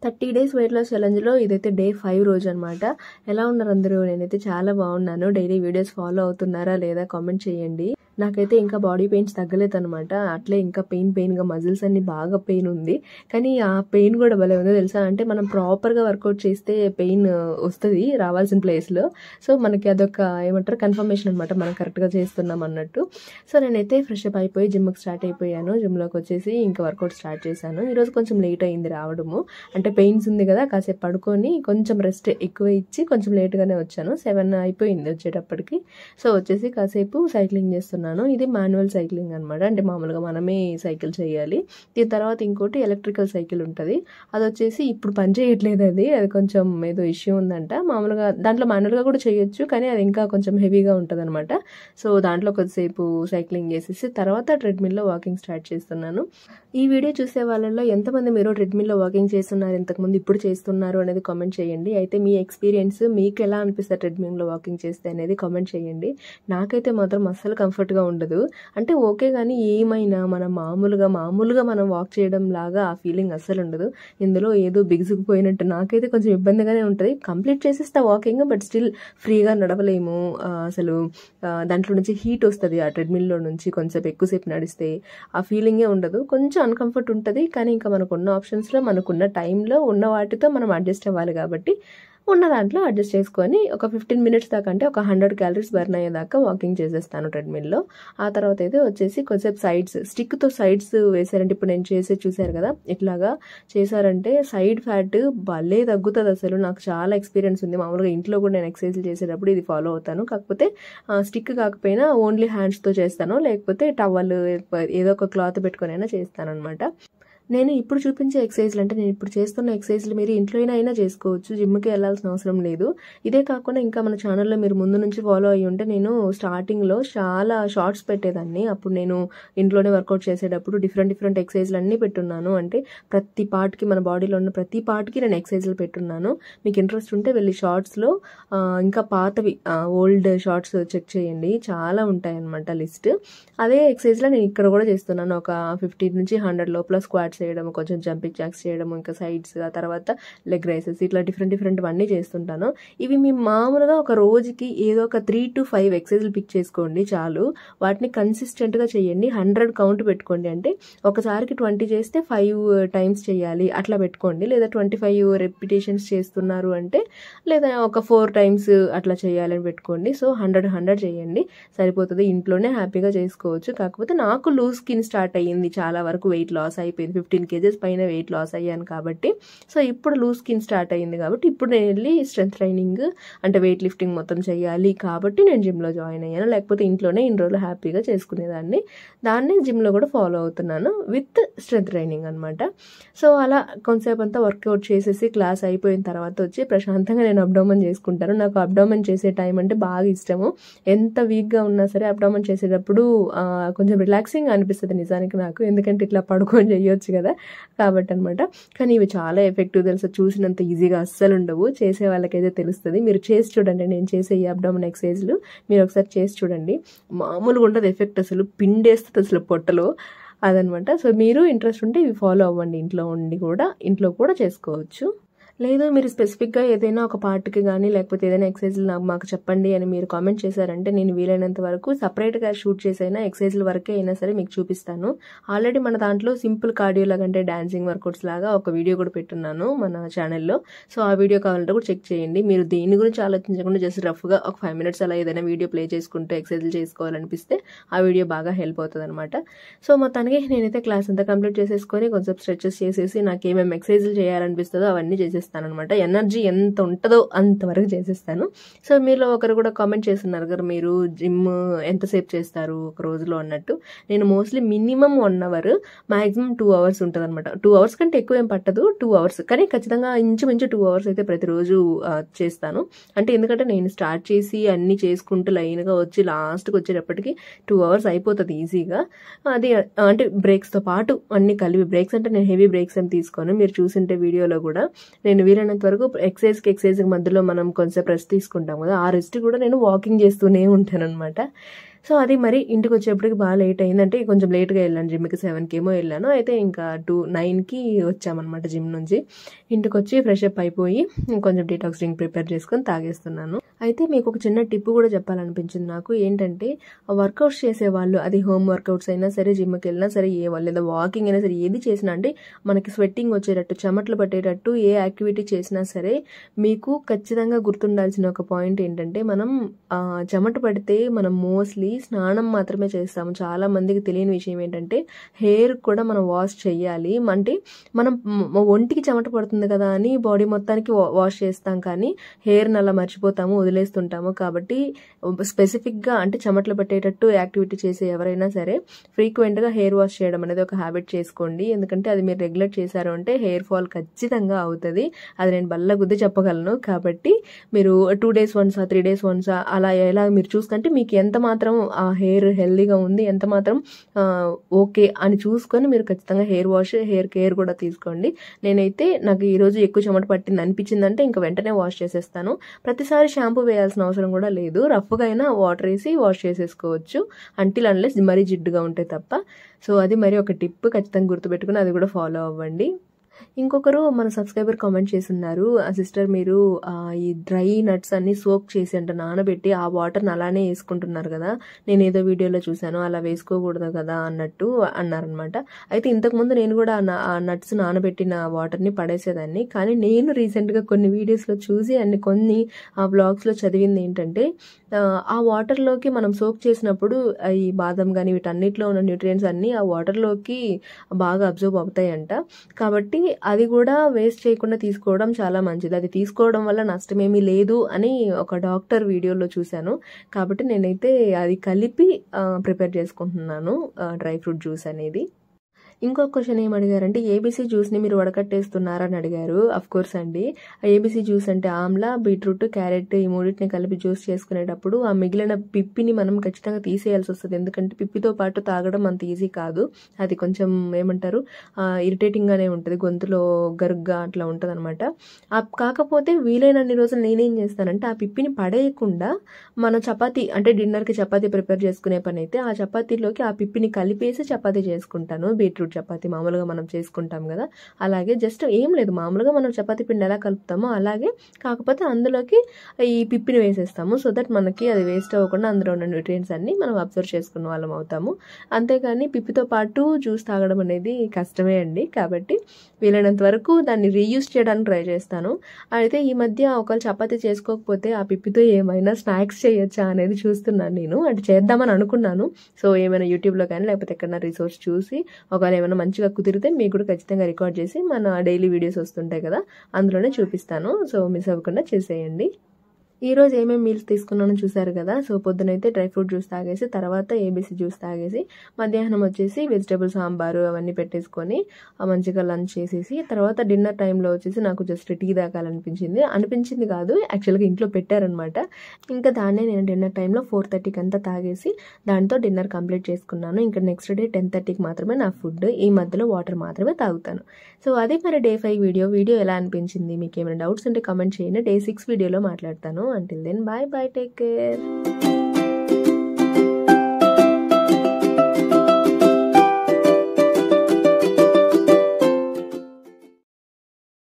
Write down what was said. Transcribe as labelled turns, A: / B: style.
A: 30 days weight loss ఛాలెంజ్లో ఇదైతే day 5 రోజు అనమాట. ఎలా ఉన్నారు అందరూ? నేనైతే చాలా బాగున్నాను. డైలీ వీడియోస్ ఫాలో అవుతున్నారా లేదా కామెంట్ చేయండి. నాకైతే ఇంకా బాడీ పెయిన్స్ తగ్గలేదు అనమాట. అట్లే ఇంకా పెయిన్గా మజిల్స్ అన్ని బాగా పెయిన్ ఉంది. కానీ ఆ పెయిన్ కూడా భలే ఉందో తెలుసా. అంటే మనం ప్రాపర్గా వర్కౌట్ చేస్తే పెయిన్ వస్తుంది రావాల్సిన ప్లేస్లో. సో మనకి అదొక ఏమంటారు కన్ఫర్మేషన్ అనమాట, మనం కరెక్ట్గా చేస్తున్నాం అన్నట్టు. సో నేనైతే ఫ్రెష్ అప్ అయిపోయి జిమ్కి స్టార్ట్ అయిపోయాను. జిమ్లోకి వచ్చేసి ఇంకా వర్కౌట్ స్టార్ట్ చేశాను. ఈరోజు కొంచెం లేట్ అయింది రావడము. అంటే పెయిన్స్ ఉంది కదా, కాసేపు పడుకొని కొంచెం రెస్ట్ ఎక్కువ ఇచ్చి కొంచెం లేట్గానే వచ్చాను. 7 అయిపోయింది వచ్చేటప్పటికి. సో వచ్చేసి కాసేపు సైక్లింగ్ చేస్తున్నాను. ఇది మాన్యువల్ సైక్లింగ్ అనమాట. అంటే మామూలుగా మనమే సైకిల్ చేయాలి. దీని తర్వాత ఇంకోటి ఎలక్ట్రికల్ సైకిల్ ఉంటుంది. అది వచ్చేసి ఇప్పుడు పని చేయట్లేదు. అది కొంచెం ఏదో ఇష్యూ ఉందంట. మామూలుగా దాంట్లో మాన్యువల్గా కూడా చేయొచ్చు, కానీ అది ఇంకా కొంచెం హెవీగా ఉంటుంది అనమాట. సో దాంట్లో కొద్దిసేపు సైక్లింగ్ చేసేసి తర్వాత ట్రెడ్మిల్లో వాకింగ్ స్టార్ట్ చేస్తున్నాను. ఈ వీడియో చూసే వాళ్ళలో ఎంతమంది మీరు ట్రెడ్మిల్లో వాకింగ్ చేస్తున్నారు, ఇంతకుముందు ఇప్పుడు చేస్తున్నారు అనేది కామెంట్ చేయండి. అయితే మీ ఎక్స్పీరియన్స్ మీకు ఎలా అనిపిస్తుంది ట్రెడ్మిల్లో వాకింగ్ చేస్తే అనేది కామెంట్ చేయండి. నాకైతే మాత్రం అస్సలు కంఫర్ట్గా ఉండదు. అంటే ఓకే, కానీ ఏమైనా మనం మామూలుగా మనం వాక్ చేయడం లాగా ఆ ఫీలింగ్ అస్సలు ఉండదు. ఇందులో ఏదో బిగుసుకుపోయినట్టు నాకైతే కొంచెం ఇబ్బందిగానే ఉంటుంది. కంప్లీట్ చేసేస్తా వాకింగ్, బట్ స్టిల్ ఫ్రీగా నడవలేము. అసలు దాంట్లో నుంచి హీట్ వస్తుంది. ఆ ట్రెడ్మిల్లో నుంచి కొంచెం ఎక్కువసేపు నడిస్తే ఆ ఫీలింగే ఉండదు. కొంచెం అన్కంఫర్ట్ ఉంటుంది. కానీ ఇంకా మనకున్న ఆప్షన్స్లో మనకున్న టైంలో ఉన్న వాటితో మనం అడ్జస్ట్ అవ్వాలి కాబట్టి ఉన్న దాంట్లో అడ్జస్ట్ చేసుకొని ఒక 15 మినిట్స్ దాకా, అంటే ఒక 100 క్యాలరీస్ బర్న్ అయ్యేదాకా వాకింగ్ చేసేస్తాను ట్రెడ్మిల్లో. ఆ తర్వాత అయితే వచ్చేసి కొంచెంసేపు స్టిక్తో సైడ్స్ వేసారంటే, ఇప్పుడు నేను చేసే చూసారు కదా, ఇట్లాగా చేశారంటే సైడ్ ఫ్యాట్ భలే తగ్గుతుంది. అసలు నాకు చాలా ఎక్స్పీరియన్స్ ఉంది. మామూలుగా ఇంట్లో కూడా నేను ఎక్సర్సైజ్ చేసేటప్పుడు ఇది ఫాలో అవుతాను. కాకపోతే స్టిక్ కాకపోయినా ఓన్లీ హ్యాండ్స్తో చేస్తాను, లేకపోతే టవల్ ఏదో ఒక క్లాత్ పెట్టుకొని అయినా చేస్తాను అనమాట. నేను ఇప్పుడు చూపించే ఎక్సర్సైజ్లు, అంటే నేను ఇప్పుడు చేస్తున్న ఎక్సర్సైజ్లు మీరు ఇంట్లో అయినా చేసుకోవచ్చు. జిమ్కి వెళ్ళాల్సిన అవసరం లేదు. ఇదే కాకుండా ఇంకా మన ఛానల్లో మీరు ముందు నుంచి ఫాలో అయ్యి ఉంటే, నేను స్టార్టింగ్లో చాలా షార్ట్స్ పెట్టేదాన్ని. అప్పుడు నేను ఇంట్లోనే వర్కౌట్ చేసేటప్పుడు డిఫరెంట్ ఎక్సర్సైజ్లు అన్నీ పెట్టున్నాను. అంటే ప్రతి పార్ట్కి, మన బాడీలో ఉన్న ప్రతి పార్ట్కి నేను ఎక్సర్సైజ్లు పెట్టున్నాను. మీకు ఇంట్రెస్ట్ ఉంటే వెళ్ళి షార్ట్స్లో ఇంకా పాతవి ఓల్డ్ షార్ట్స్ చెక్ చేయండి, చాలా ఉంటాయి అన్నమాట లిస్ట్. అదే ఎక్సర్సైజ్లో నేను ఇక్కడ కూడా చేస్తున్నాను. ఒక 50 నుంచి 100 లోపల స్క్వాట్స్ చేయడం, కొంచెం జంపింగ్ జాక్స్ చేయడం, ఇంకా సైడ్స్, ఆ తర్వాత లెగ్ రైసెస్, ఇట్లా డిఫరెంట్ అన్నీ చేస్తుంటాను. ఇవి మీ మామూలుగా ఒక రోజుకి ఏదో ఒక 3 to 5 ఎక్సర్సైజ్లు పిక్ చేసుకోండి చాలు. వాటిని కన్సిస్టెంట్గా చేయండి. 100 కౌంట్ పెట్టుకోండి. అంటే ఒకసారికి 20 చేస్తే 5 టైమ్స్ చేయాలి అట్లా పెట్టుకోండి. లేదా 25 రెపిటేషన్స్ చేస్తున్నారు అంటే, లేదా ఒక 4 టైమ్స్ అట్లా చేయాలని పెట్టుకోండి. సో 100 చేయండి, సరిపోతుంది. ఇంట్లోనే హ్యాపీగా చేసుకోవచ్చు. కాకపోతే నాకు లూజ్ స్కిన్ స్టార్ట్ అయ్యింది, చాలా వరకు వెయిట్ లాస్ అయిపోయింది. 15 kgs పైన వెయిట్ లాస్ అయ్యాను కాబట్టి. సో ఇప్పుడు లూజ్ స్కిన్ స్టార్ట్ అయ్యింది కాబట్టి ఇప్పుడు నేను వెళ్ళి స్ట్రెంత్ ట్రైనింగ్, అంటే వెయిట్ లిఫ్టింగ్ మొత్తం చేయాలి కాబట్టి నేను జిమ్లో జాయిన్ అయ్యాను. లేకపోతే ఇంట్లోనే ఇన్ని రోజులు హ్యాపీగా చేసుకునేదాన్ని. దాన్ని జిమ్లో కూడా ఫాలో అవుతున్నాను విత్ స్ట్రెంత్ ట్రైనింగ్ అనమాట. సో అలా కొంతసేపు అంతా వర్కౌట్ చేసేసి క్లాస్ అయిపోయిన తర్వాత వచ్చి ప్రశాంతంగా నేను అబ్డోమన్ చేసుకుంటాను. నాకు అబ్డోమన్ చేసే టైం అంటే బాగా ఇష్టము. ఎంత వీక్గా ఉన్నా సరే అబ్డోమన్ చేసేటప్పుడు కొంచెం రిలాక్సింగ్ అనిపిస్తుంది నిజానికి నాకు, ఎందుకంటే ఇట్లా పడుకొని చేయొచ్చు కదా కాబట్టి అనమాట. కానీ ఇవి చాలా ఎఫెక్టివ్ తెలుసా. చూసినంత ఈజీగా అస్సలు ఉండవు, చేసే వాళ్ళకైతే తెలుస్తుంది. మీరు చేసి చూడండి. నేను చేసే ఈ అబ్డోమన్ ఎక్సర్సైజ్లు మీరు ఒకసారి చేసి చూడండి. మామూలుగా ఉండదు ఎఫెక్ట్, అసలు పిండేస్తుంది అసలు పొట్టలో అదనమాట. సో మీరు ఇంట్రెస్ట్ ఉంటే ఇవి ఫాలో అవ్వండి. ఇంట్లో కూడా చేసుకోవచ్చు. లేదు మీరు స్పెసిఫిక్గా ఏదైనా ఒక పార్ట్కి కానీ లేకపోతే ఏదైనా ఎక్సర్సైజ్లు మాకు చెప్పండి అని మీరు కామెంట్ చేశారంటే, నేను వీలైనంత వరకు సపరేట్గా షూట్ చేసైనా ఎక్సర్సైజ్ల వరకే అయినా సరే మీకు చూపిస్తాను. ఆల్రెడీ మన దాంట్లో సింపుల్ కార్డియో లాగా, అంటే డాన్సింగ్ వర్కౌట్స్ లాగా ఒక వీడియో కూడా పెట్టున్నాను మన ఛానల్లో. సో ఆ వీడియో కావాలంటే కూడా చెక్ చేయండి. మీరు దేని గురించి ఆలోచించకుండా జస్ట్ రఫ్గా ఒక 5 minutes అలా ఏదైనా వీడియో ప్లే చేసుకుంటూ ఎక్సర్సైజ్లు చేసుకోవాలనిపిస్తే ఆ వీడియో బాగా హెల్ప్ అవుతుంది అనమాట. సో మొత్తానికి నేనైతే క్లాస్ అంతా కంప్లీట్ చేసేసుకొని కొంచెం స్ట్రెచెస్ చేసేసి నాకు ఏమేమి ఎక్సర్సైజ్లు చేయాలనిపిస్తుందో అవన్నీ చేసేస్తాను అనమాట. ఎనర్జీ ఎంత ఉంటుందో అంతవరకు చేసేస్తాను. సో మీలో ఒకరు కూడా కామెంట్ చేస్తున్నారు కదా, మీరు జిమ్ ఎంతసేపు చేస్తారు ఒక రోజులో అన్నట్టు. నేను mostly minimum 1 hour, maximum 2 hours ఉంటుంది అనమాట. 2 hours కంటే ఎక్కువ ఏం పట్టదు, 2 hours. కానీ ఖచ్చితంగా ఇంచుమించు 2 hours అయితే ప్రతిరోజు చేస్తాను. అంటే ఎందుకంటే నేను స్టార్ట్ చేసి అన్ని చేసుకుంటూ లైన్గా వచ్చి లాస్ట్కి వచ్చేటప్పటికి 2 hours అయిపోతుంది ఈజీగా. అది అంటే బ్రేక్స్తో పాటు అన్ని కలిపి. బ్రేక్స్ అంటే నేను హెవీ బ్రేక్స్ ఏం తీసుకోను. మీరు చూసింటే వీడియోలో కూడా నేను వీలైనంత వరకు ఎక్సర్సైజ్కి మధ్యలో మనం కొంచెం రెస్ట్ తీసుకుంటాం కదా, ఆ రెస్ట్ కూడా నేను వాకింగ్ చేస్తూనే ఉంటాను అనమాట. సో అది మరి ఇంటికి వచ్చేప్పటికి బాగా లేట్ అయింది. అంటే కొంచెం లేట్గా వెళ్ళాను జిమ్కి, 7కి ఏమో వెళ్ళాను. అయితే ఇంకా 9కి వచ్చామన్నమాట జిమ్ నుంచి. ఇంటికి వచ్చి ఫ్రెష్ అప్ అయిపోయి కొంచెం డీటాక్స్ డ్రింక్ ప్రిపేర్ చేసుకొని తాగేస్తున్నాను. అయితే మీకు ఒక చిన్న టిప్ కూడా చెప్పాలనిపించింది నాకు. ఏంటంటే వర్కౌట్స్ చేసేవాళ్ళు, అది హోమ్ వర్కౌట్స్ అయినా సరే, జిమ్కి వెళ్ళినా సరే, లేదా వాకింగ్ అయినా సరే, ఏది చేసినా అంటే మనకి స్వెట్టింగ్ వచ్చేటట్టు, చెమటలు పట్టేటట్టు ఏ యాక్టివిటీ చేసినా సరే మీకు ఖచ్చితంగా గుర్తుండాల్సిన ఒక పాయింట్ ఏంటంటే, మనం చెమట పడితే మనం మోస్ట్లీ స్నానం మాత్రమే చేస్తాము. చాలా మందికి తెలియని విషయం ఏంటంటే హెయిర్ కూడా మనం వాష్ చేయాలి. అంటే మనం ఒంటికి చెమట పడుతుంది కదా అని బాడీ మొత్తానికి వాష్ చేస్తాం, కానీ హెయిర్ని అలా మర్చిపోతాము, వదిలేస్తుంటాము. కాబట్టి స్పెసిఫిక్గా అంటే చెమటలు పట్టేటట్టు యాక్టివిటీ చేసే ఎవరైనా సరే ఫ్రీక్వెంట్గా హెయిర్ వాష్ చేయడం అనేది ఒక హ్యాబిట్ చేసుకోండి. ఎందుకంటే అది మీరు రెగ్యులర్ చేశారు అంటే హెయిర్ ఫాల్ ఖచ్చితంగా అవుతుంది. అది నేను బల్ల గుద్ది చెప్పగలను. కాబట్టి మీరు 2 days once 3 days once అలా ఎలా మీరు చూసుకుంటే మీకు ఎంత మాత్రం ఆ హెయిర్ హెల్దీగా ఉంది, ఎంత మాత్రం ఓకే అని చూసుకొని మీరు ఖచ్చితంగా హెయిర్ వాష్, హెయిర్ కేర్ కూడా తీసుకోండి. నేనైతే నాకు ఈరోజు ఎక్కువ చెమట పట్టింది అనిపించిందంటే ఇంకా వెంటనే వాష్ చేసేస్తాను. ప్రతిసారి షాంపూ వేయాల్సిన అవసరం కూడా లేదు. రఫ్గా అయినా వాటర్ వేసి వాష్ చేసేసుకోవచ్చు, అంటిల్ అన్లెస్ మరీ జిడ్డుగా ఉంటే తప్ప. సో అది మరి ఒక టిప్, ఖచ్చితంగా గుర్తుపెట్టుకుని అది కూడా ఫాలో అవ్వండి. ఇంకొకరు మన సబ్స్క్రైబర్ కామెంట్ చేస్తున్నారు, సిస్టర్ మీరు ఈ డ్రై నట్స్ అన్ని సోక్ చేసి అంటే నానబెట్టి ఆ వాటర్ని అలానే వేసుకుంటున్నారు కదా, నేను ఏదో వీడియోలో చూశాను, అలా వేసుకోకూడదు కదా అన్నట్టు అన్నారనమాట. అయితే ఇంతకుముందు నేను కూడా ఆ నట్స్ నానబెట్టిన వాటర్ని పడేసేదాన్ని. కానీ నేను రీసెంట్గా కొన్ని వీడియోస్లో చూసి అండ్ కొన్ని వ్లాగ్స్లో చదివింది ఏంటంటే, ఆ వాటర్లోకి మనం సోక్ చేసినప్పుడు ఈ బాదం కానీ వీటన్నిటిలో ఉన్న న్యూట్రియంట్స్ అన్నీ ఆ వాటర్లోకి బాగా అబ్జర్వ్ అవుతాయంట. కాబట్టి అది కూడా వేస్ట్ చేయకుండా తీసుకోవడం చాలా మంచిది. అది తీసుకోవడం వల్ల నష్టమేమీ లేదు అని ఒక డాక్టర్ వీడియోలో చూశాను. కాబట్టి నేనైతే అది కలిపి ప్రిపేర్ చేసుకుంటున్నాను డ్రై ఫ్రూట్ జ్యూస్ అనేది. ఇంకొక క్వశ్చన్ ఏం అడిగారంటే, ఏబీసీ జ్యూస్ని మీరు వడకట్టేస్తున్నారని అడిగారు. అఫ్ కోర్స్ అండి, ఏబీసీ జ్యూస్ అంటే ఆమ్లా, బీట్రూట్, క్యారెట్ ఈ మూడింటిని కలిపి జ్యూస్ చేసుకునేటప్పుడు ఆ మిగిలిన పిప్పిని మనం ఖచ్చితంగా తీసేయాల్సి వస్తుంది. ఎందుకంటే పిప్పితో పాటు తాగడం అంత ఈజీ కాదు. అది కొంచెం ఏమంటారు ఇరిటేటింగ్గానే ఉంటుంది, గొంతులో గరుగ్గా అట్లా ఉంటుంది అనమాట. కాకపోతే వీలైనన్ని రోజులు నేనేం చేస్తానంటే ఆ పిప్పిని పడేయకుండా మన చపాతీ అంటే డిన్నర్కి చపాతీ ప్రిపేర్ చేసుకునే పని అయితే ఆ చపాతీలోకి ఆ పిప్పిని కలిపేసి చపాతీ చేసుకుంటాను. బీట్రూట్ చపాతీ మామూలుగా మనం చేసుకుంటాం కదా, అలాగే జస్ట్ ఏం లేదు, మామూలుగా మనం చపాతీ పిండి ఎలా కలుపుతామో అలాగే, కాకపోతే అందులోకి ఈ పిప్పిని వేసేస్తాము. సో దట్ మనకి అది వేస్ట్ అవ్వకుండా అందులో ఉన్న న్యూట్రియంట్స్ అన్ని మనం అబ్జర్వ్ చేసుకున్న వాళ్ళం అవుతాము. అంతేగాని పిప్పితో పాటు జ్యూస్ తాగడం అనేది కష్టమే అండి. కాబట్టి వీలైనంత వరకు దాన్ని రీయూజ్ చేయడానికి ట్రై చేస్తాను. అయితే ఈ మధ్య ఒకవేళ చపాతీ చేసుకోకపోతే ఆ పిప్పితో ఏమైనా స్నాక్స్ చేయొచ్చా అనేది చూస్తున్నాను నేను. అంటే చేద్దామని అనుకున్నాను. సో ఏమైనా యూట్యూబ్లో కానీ లేకపోతే ఎక్కడైనా రిసోర్స్ చూసి ఒకవేళ ఏమైనా మంచిగా కుదిరితే మీకు కూడా ఖచ్చితంగా రికార్డ్ చేసి మన డైలీ వీడియోస్ వస్తుంటాయి కదా, అందులోనే చూపిస్తాను. సో మిస్ అవ్వకుండా చేసేయండి. ఈరోజు ఏమేమి మీల్స్ తీసుకున్నానో చూసారు కదా. సో పొద్దునైతే డ్రై ఫ్రూట్ జ్యూస్ తాగేసి, తర్వాత ఏబీసీ జ్యూస్ తాగేసి, మధ్యాహ్నం వచ్చేసి వెజిటేబుల్ సాంబారు అవన్నీ పెట్టేసుకొని మంచిగా లంచ్ చేసేసి, తర్వాత డిన్నర్ టైంలో వచ్చేసి నాకు జస్ట్ టీ అనిపించింది కాదు, యాక్చువల్గా ఇంట్లో పెట్టారనమాట. ఇంకా దాన్నే నేను డిన్నర్ టైంలో 4:30కి అంతా తాగేసి దాంతో డిన్నర్ కంప్లీట్ చేసుకున్నాను. ఇంకా నెక్స్ట్ డే 10:30కి మాత్రమే నా ఫుడ్. ఈ మధ్యలో వాటర్ మాత్రమే తాగుతాను. సో అదే మరి డే 5 వీడియో ఎలా అనిపించింది, మీకు ఏమైనా డౌట్స్ ఉంటే కామెంట్ చేయండి. డే 6 వీడియోలో మాట్లాడతాను. Until then, bye, take care.